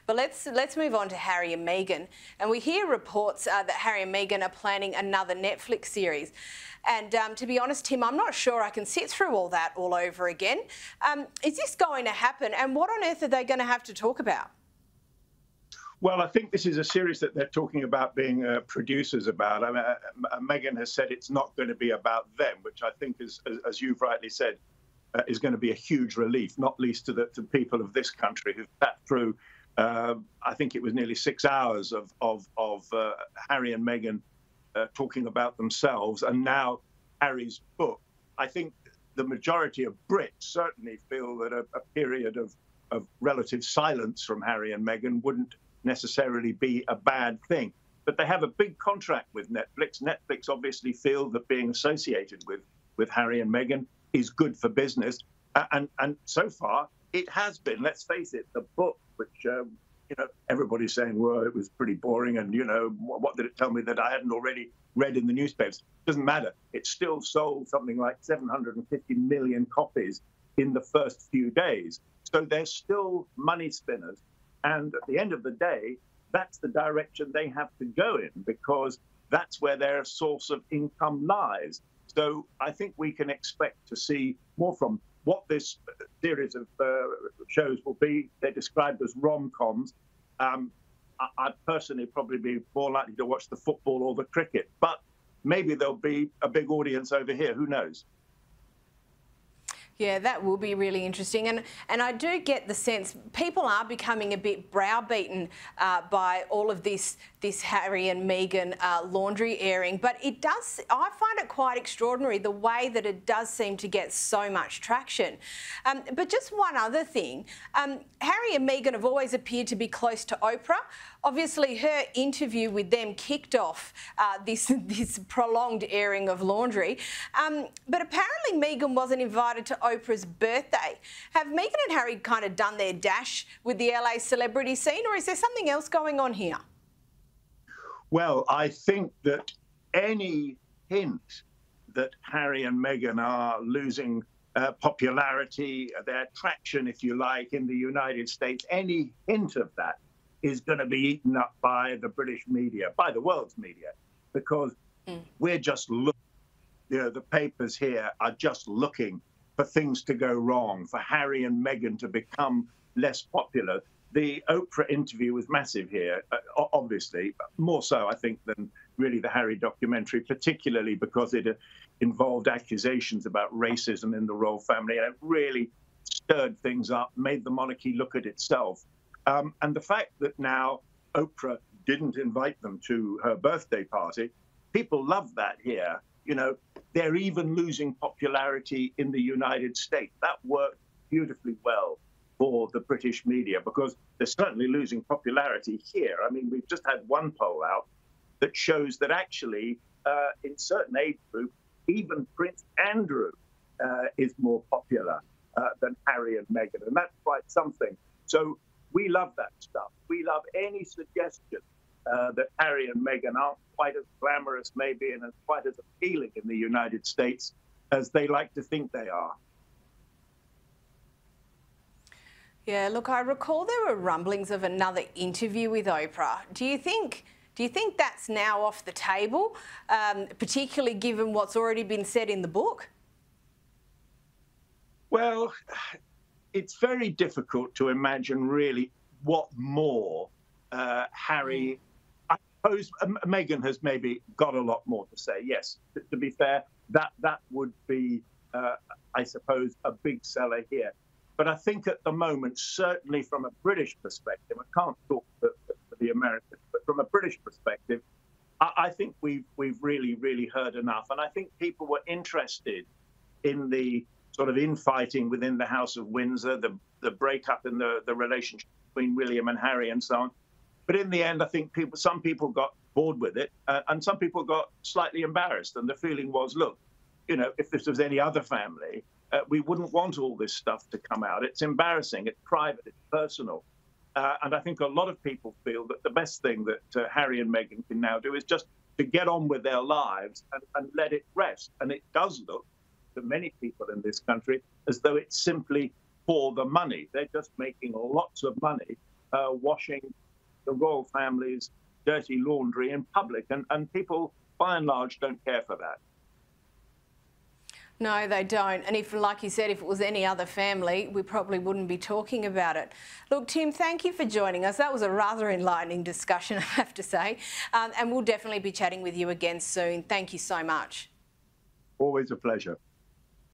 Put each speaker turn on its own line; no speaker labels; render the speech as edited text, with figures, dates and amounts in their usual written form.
But let's move on to Harry and Meghan. And we hear reports that Harry and Meghan are planning another Netflix series. And to be honest, Tim, I'm not sure I can sit through all that all over again. Is this going to happen? And what on earth are they going to have to talk about?
Well, I think this is a series that they're talking about being producers about. I mean, Meghan has said it's not going to be about them, which I think is, as you've rightly said, is going to be a huge relief, not least to the people of this country who've sat through, I think it was nearly 6 hours of Harry and Meghan talking about themselves, and now Harry's book. I think the majority of Brits certainly feel that a period of relative silence from Harry and Meghan wouldn't necessarily be a bad thing. But they have a big contract with Netflix. Netflix obviously feel that being associated with Harry and Meghan is good for business. And so far, it has been. Let's face it, the book, which, everybody's saying, well, it was pretty boring. And, what did it tell me that I hadn't already read in the newspapers? Doesn't matter. It still sold something like 750 million copies in the first few days. So they're still money spinners. And at the end of the day, that's the direction they have to go in, because that's where their source of income lies. So I think we can expect to see more from what this series of shows will be. They're described as rom-coms. I'd personally probably be more likely to watch the football or the cricket, but maybe there'll be a big audience over here. Who knows?
Yeah, that will be really interesting. And I do get the sense people are becoming a bit browbeaten by all of this Harry and Meghan laundry airing. But I find it quite extraordinary the way that it does seem to get so much traction. But just one other thing, Harry and Meghan have always appeared to be close to Oprah. Obviously, her interview with them kicked off this prolonged airing of laundry. But apparently Meghan wasn't invited to Oprah's birthday. Have Meghan and Harry kind of done their dash with the LA celebrity scene, or is there something else going on here?
Well, I think that any hint that Harry and Meghan are losing popularity, their traction, if you like, in the United States, any hint of that is going to be eaten up by the British media, by the world's media, because we're just looking, the papers here are just looking for things to go wrong, for Harry and Meghan to become less popular. The Oprah interview was massive here, obviously, more so, I think, than really the Harry documentary, particularly because it involved accusations about racism in the royal family, and it really stirred things up, made the monarchy look at itself. And the fact that now Oprah didn't invite them to her birthday party, people love that here. They're even losing popularity in the United States. That worked beautifully well for the British media, because they're certainly losing popularity here. I mean, we've just had one poll out that shows that actually in certain age groups, even Prince Andrew is more popular than Harry and Meghan, and that's quite something. So we love that stuff. We love any suggestion that Harry and Meghan aren't quite as glamorous, maybe, and as quite as appealing in the United States as they like to think they are.
Yeah, look, I recall there were rumblings of another interview with Oprah. Do you think that's now off the table, particularly given what's already been said in the book?
Well, it's very difficult to imagine really what more Harry. I suppose Meghan has maybe got a lot more to say. Yes, to be fair, that would be, I suppose, a big seller here. But I think at the moment, certainly from a British perspective, I can't talk for the Americans, but from a British perspective, I think we've really, really heard enough. And I think people were interested in the sort of infighting within the House of Windsor, the breakup in the relationship between William and Harry and so on. But in the end, I think some people got bored with it, and some people got slightly embarrassed. And the feeling was, look, if this was any other family, we wouldn't want all this stuff to come out. It's embarrassing, it's private, it's personal. And I think a lot of people feel that the best thing that Harry and Meghan can now do is just to get on with their lives and let it rest. And it does look, to many people in this country, as though it's simply for the money. They're just making lots of money washing the royal family's dirty laundry in public. And people, by and large, don't care for that.
No, they don't. And if, like you said, if it was any other family, we probably wouldn't be talking about it. Look, Tim, thank you for joining us. That was a rather enlightening discussion, I have to say. And we'll definitely be chatting with you again soon. Thank you so much.
Always a pleasure.